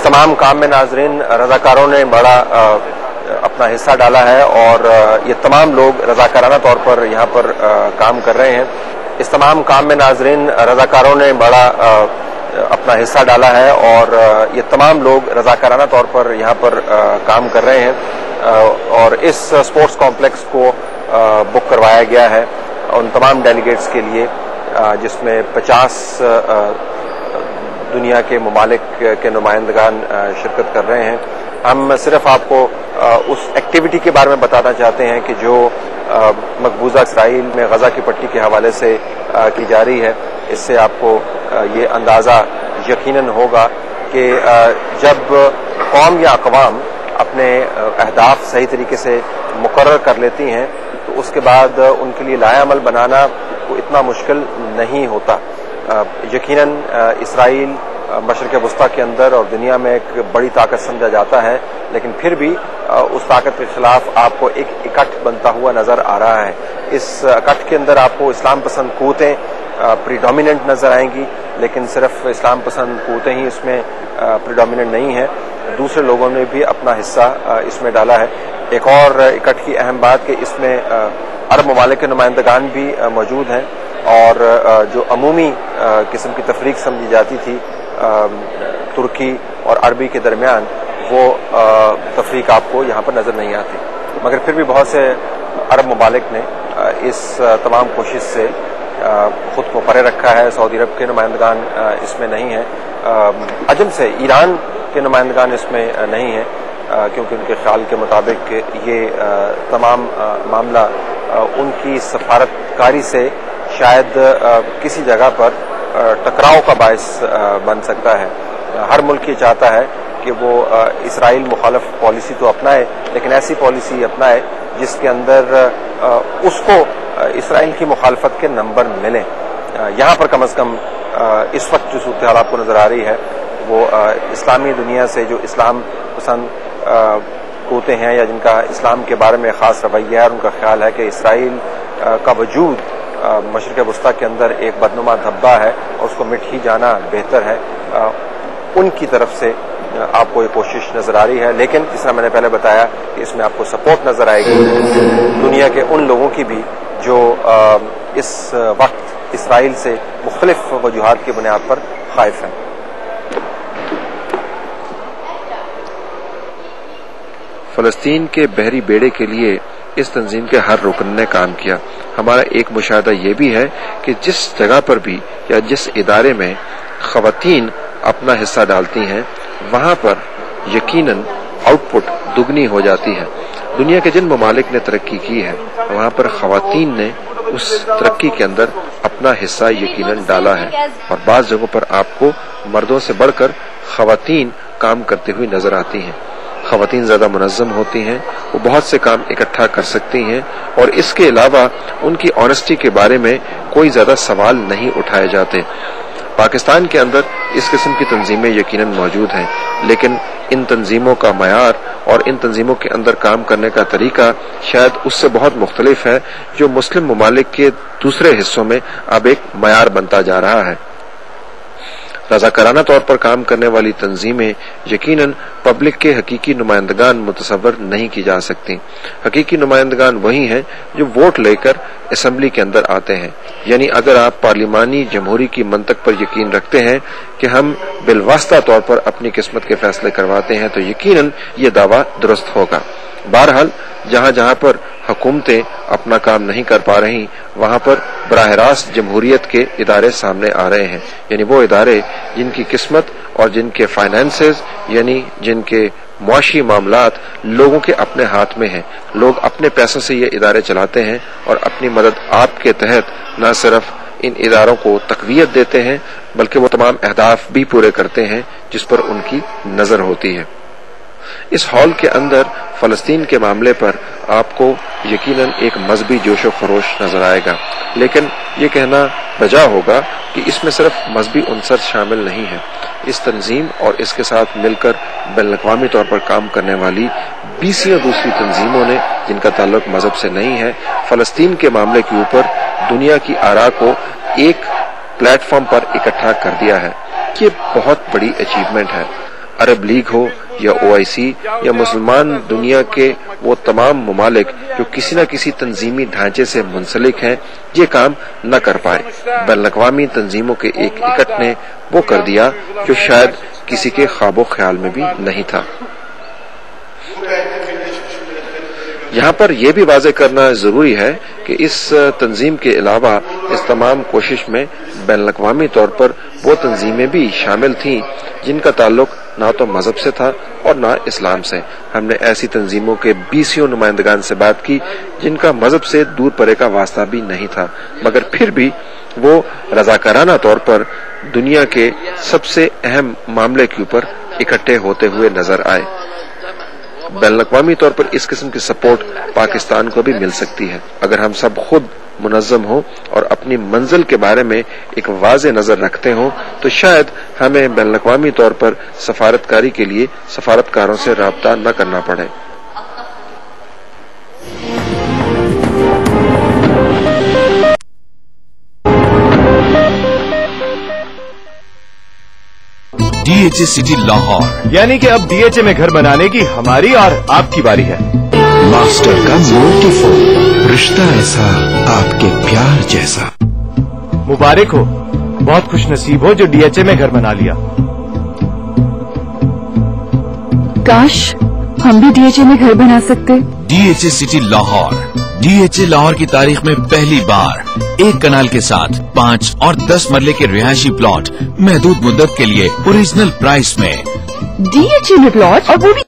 तमाम काम में नाजरीन रज़ाकारों ने बड़ा अपना हिस्सा डाला है और ये तमाम लोग रज़ाकाराना तौर पर यहाँ पर काम कर रहे हैं। इस तमाम काम में नाजरीन रज़ाकारों ने बड़ा अपना हिस्सा डाला है और ये तमाम लोग रज़ाकाराना तौर पर यहाँ पर काम कर रहे हैं और इस स्पोर्ट्स कॉम्प्लेक्स को बुक करवाया गया है उन तमाम डेलीगेट्स के लिए जिसमें 50 दुनिया के ममालिक के नुमाइंदगान शिरकत कर रहे हैं। हम सिर्फ आपको उस एक्टिविटी के बारे में बताना चाहते हैं कि जो मकबूजा इसराइल में गजा की पट्टी के हवाले से की जा रही है। इससे आपको ये अंदाज़ा यकीनन होगा कि जब कौम या अक़वाम अपने अहदाफ सही तरीके से मुकर्रर कर लेती हैं तो उसके बाद उनके लिए लाएअमल बनाना को इतना मुश्किल नहीं होता। यकीनन इसराइल मशरिक़ वस्ता के अंदर और दुनिया में एक बड़ी ताकत समझा जाता है, लेकिन फिर भी उस ताकत के खिलाफ आपको एक इकट्ठ बनता हुआ नजर आ रहा है। इस इकट्ठ के अंदर आपको इस्लाम पसंद क़ुव्वतें प्रीडोमिनेंट नजर आएंगी, लेकिन सिर्फ इस्लाम पसंद क़ुव्वतें ही इसमें प्रीडोमिनेंट नहीं है, दूसरे लोगों ने भी अपना हिस्सा इसमें डाला है। एक और इकट्ठ की अहम बात कि इसमें अरब ममालिक के नुमाइंदगान भी मौजूद हैं और जो अमूमी किस्म की तफरीक समझी जाती थी तुर्की और अरबी के दरमियान, वो तफरीक आपको यहाँ पर नजर नहीं आती। मगर फिर भी बहुत से अरब ममालिक ने इस तमाम कोशिश से खुद को परे रखा है। सऊदी अरब के नुमाइंदगान इसमें नहीं है, अजम से ईरान के नुमाइंदगान इसमें नहीं है, क्योंकि उनके ख्याल के मुताबिक ये तमाम मामला उनकी सफारतकारी से शायद किसी जगह पर टकराव का बायस बन सकता है। हर मुल्क ये चाहता है कि वो इसराइल मुखालिफ पॉलिसी तो अपनाए, लेकिन ऐसी पॉलिसी अपनाए जिसके अंदर उसको इसराइल की मुखालफत के नंबर मिलें। यहाँ पर कम अज़ कम इस वक्त जो सूरत हाल आपको नज़र आ रही है वो इस्लामी दुनिया से जो इस्लाम पसंद क़ुव्वतें हैं या जिनका इस्लाम के बारे में ख़ास रवैया है, उनका ख्याल है कि इसराइल का वजूद मशरिक़ वस्ता के अंदर एक बदनुमा धब्बा है और उसको मिट ही जाना बेहतर है। उनकी तरफ से आपको ये कोशिश नजर आ रही है, लेकिन जिस तरह मैंने पहले बताया कि इसमें आपको सपोर्ट नजर आएगी दुनिया के उन लोगों की भी जो इस वक्त इसराइल से मुख्तलिफ वजूहात की बुनियाद पर खाइफ हैं। फलस्तीन के बहरी बेड़े के लिए इस तंजीम के हर रुकन ने काम किया। हमारा एक मुशाहदा ये भी है कि जिस जगह पर भी या जिस इदारे में ख़वातीन अपना हिस्सा डालती हैं वहां पर यकीनन आउटपुट दुगनी हो जाती है। दुनिया के जिन ममालिक ने तरक्की की है वहां पर ख़वातीन ने उस तरक्की के अंदर अपना हिस्सा यकीनन डाला है और बाज़ जगहों पर आपको मर्दों से बढ़कर ख़वातीन काम करते हुए नजर आती हैं। ख़वातीन ज़्यादा मुनज़्ज़म होती हैं, वो बहुत से काम इकट्ठा कर सकती हैं और इसके अलावा उनकी ऑनेस्टी के बारे में कोई ज़्यादा सवाल नहीं उठाए जाते। पाकिस्तान के अंदर इस किस्म की तंजीमें यकीनन मौजूद हैं, लेकिन इन तंजीमों का मयार और इन तंजीमों के अंदर काम करने का तरीका शायद उससे बहुत मुख्तलिफ है जो मुस्लिम ममालिक के दूसरे हिस्सों में अब एक मयार बनता जा रहा है। रज़ाकाराना तौर पर काम करने वाली तंजीमें यकीनन पब्लिक के हकीकी नुमाइंदगान मुतसव्वर नहीं की जा सकती। हकीकी नुमाइंदगान वही हैं जो वोट लेकर असम्बली के अंदर आते हैं। यानी अगर आप पार्लिमानी जमहूरी की मंतक पर यकीन रखते हैं कि हम बिलवास्ता तौर पर अपनी किस्मत के फैसले करवाते हैं तो यकीनन ये दावा दुरुस्त होगा। बहरहाल जहां जहां पर हुकूमतें अपना काम नहीं कर पा रही वहां पर बराह रास्त जमहूरियत के इदारे सामने आ रहे हैं, यानी वो इदारे जिनकी किस्मत और जिनके फाइनेंसेस यानी जिनके मुआशी मामलात लोगों के अपने हाथ में हैं। लोग अपने पैसों से ये इदारे चलाते हैं और अपनी मदद आपके तहत न सिर्फ इन इदारों को तकवीयत देते हैं बल्कि वो तमाम अहदाफ भी पूरे करते हैं जिस पर उनकी नजर होती है। इस हॉल के अंदर फलस्तीन के मामले पर आपको यकीनन एक मजहबी जोश व खरोश नजर आएगा, लेकिन ये कहना बजा होगा कि इसमें सिर्फ मजहबी उनसर शामिल नहीं है। इस तंजीम और इसके साथ मिलकर बैनुल-अक़वामी तौर पर काम करने वाली 20 दूसरी तंजीमों ने जिनका ताल्लुक मजहब से नहीं है, फलस्तीन के मामले के ऊपर दुनिया की आरा को एक प्लेटफॉर्म पर इकट्ठा कर दिया है। ये बहुत बड़ी अचीवमेंट है। عرب لیگ ہو یا OIC یا مسلمان دنیا کے وہ تمام ممالک جو کسی نہ کسی تنظیمی ڈھانچے سے منسلک ہیں، یہ کام نہ کر پائے۔ بین الاقوامی تنظیموں کے ایک اکٹ نے وہ کر دیا جو شاید کسی کے خواب و خیال میں بھی نہیں تھا۔ یہاں پر یہ بھی واضح کرنا ضروری ہے کہ اس تنظیم کے علاوہ اس تمام کوشش میں بین الاقوامی طور پر وہ تنظیمیں بھی شامل تھیں جن کا تعلق نہ تو مذہب سے تھا اور نہ اسلام سے۔ ہم نے ایسی تنظیموں کے 20 نمائندگان سے بات کی جن کا مذہب سے دور پرے کا واسطہ بھی نہیں تھا، مگر پھر بھی وہ رضاکارانہ طور پر دنیا کے سب سے اہم معاملے کے اوپر اکٹھے ہوتے ہوئے نظر آئے۔ بین الاقوامی طور پر اس قسم کی سپورٹ پاکستان کو بھی مل سکتی ہے اگر ہم سب خود منظم ہوں اور اپنی منزل کے بارے میں ایک واضح نظر رکھتے ہوں تو شاید ہمیں بین الاقوامی طور پر سفارتکاری کے لیے سفارتکاروں سے رابطہ نہ کرنا پڑے۔ DHA سٹی لاہور، یعنی کہ اب DHA میں گھر بنانے کی ہماری اور آپ کی باری ہے۔ ماسٹر کا موٹیفو، رشتہ ایسا آپ کے پیار جیسا۔ مبارک ہو، بہت خوش نصیب ہو جو DHA میں گھر بنا لیا۔ کاش ہم بھی DHA میں گھر بنا سکتے۔ DHA city Lahore, DHA Lahore کی تاریخ میں پہلی بار 1 کنال کے ساتھ 5 اور 10 مرلے کے رہائشی پلاٹ محدود مدت کے لیے اوریجنل پرائس میں۔ DHA میں پلاٹ، اور وہ بھی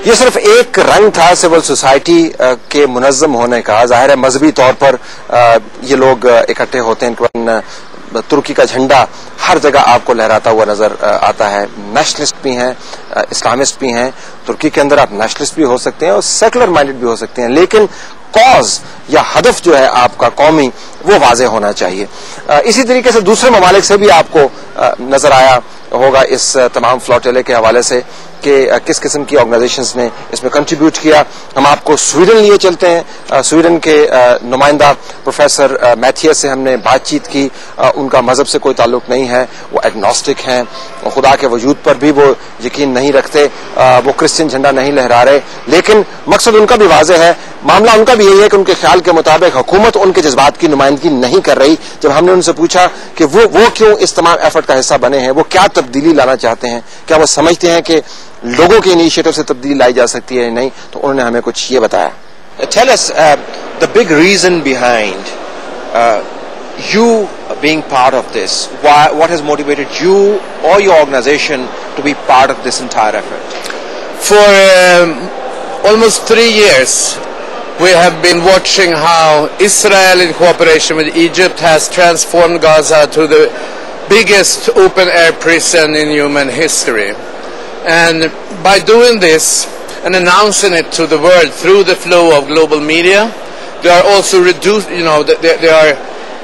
یہ صرف ایک رنگ تھا سول سوسائٹی کے منظم ہونے کا۔ ظاہر ہے مذہبی طور پر یہ لوگ اکٹھے ہوتے ہیں۔ ترکی کا جھنڈا ہر جگہ آپ کو لہراتا ہوا نظر آتا ہے۔ نیشنلسٹ بھی ہیں، اسلامسٹ بھی ہیں۔ ترکی کے اندر آپ نیشنلسٹ بھی ہو سکتے ہیں اور سیکولر مائنڈڈ بھی ہو سکتے ہیں، لیکن کاز یا ہدف جو ہے آپ کا قومی وہ واضح ہونا چاہیے۔ اسی طریقے سے دوسرے ممالک سے بھی آپ کو نظر آیا ہوگا اس تمام فلوٹیلے کے حوالے سے کہ کس قسم کی آرگنائزیشنز نے اس میں کنٹریبیوٹ کیا۔ ہم آپ کو سویڈن لیے چلتے ہیں۔ سویڈن کے نمائندہ پروفیسر میتھیس سے ہم نے بات چیت کی۔ ان کا مذہب سے کوئی تعلق نہیں ہے، وہ ایگنوسٹک ہیں، خدا کے وجود پر بھی وہ یقین نہیں رکھتے، وہ کرسچن جھنڈا نہیں لہرا رہے، لیکن مقصد ان کا بھی واضح ہے۔ معاملہ ان کا بھی یہی ہے کہ ان کے خیال کے مطابق حکومت ان کے جذبات کی نمائندگی نہیں کر رہی۔ جب ہم نے ان سے پوچھا کہ وہ کیوں اس تمام ایفرٹ کا حصہ بنے ہیں، وہ کیا تبدیلی لانا چاہتے ہیں، کیا وہ سمجھتے ہیں کہ لوگوں کے انیشیٹو سے تبدیلی لائی جا سکتی ہے یا نہیں، تو انہوں نے ہمیں کچھ یہ بتایا۔ Tell us the big reason behind you being part of this. What has motivated you or your organization to be part of this entire effort? For almost 3 years, we have been watching how Israel, in cooperation with Egypt, has transformed Gaza to the biggest open-air prison in human history. And by doing this and announcing it to the world through the flow of global media, they are also they are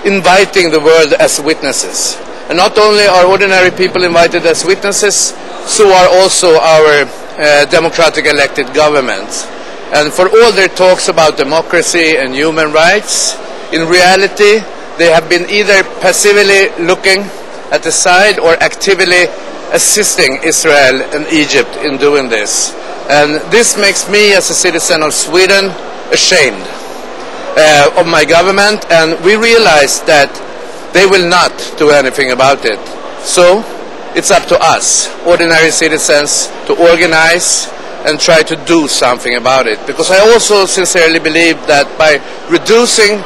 inviting the world as witnesses. And not only are ordinary people invited as witnesses, so are also our democratic elected governments. And for all their talks about democracy and human rights, in reality, they have been either passively looking at the side or actively assisting Israel and Egypt in doing this. And this makes me, as a citizen of Sweden, ashamed of my government, and we realize that they will not do anything about it. So it's up to us, ordinary citizens, to organize and try to do something about it. Because I also sincerely believe that by reducing,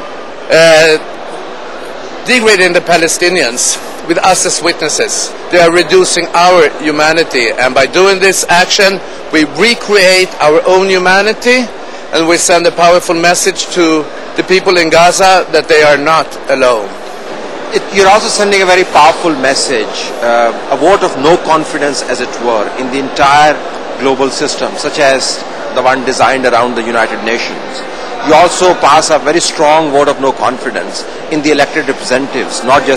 degrading the Palestinians with us as witnesses, they are reducing our humanity. And by doing this action, we recreate our own humanity, and we send a powerful message to the people in Gaza that they are not alone. You're also sending a very powerful message, a vote of no confidence, as it were, in the entire global system, such as the one designed around the United Nations. You also pass a very strong vote of no confidence in the elected representatives, not just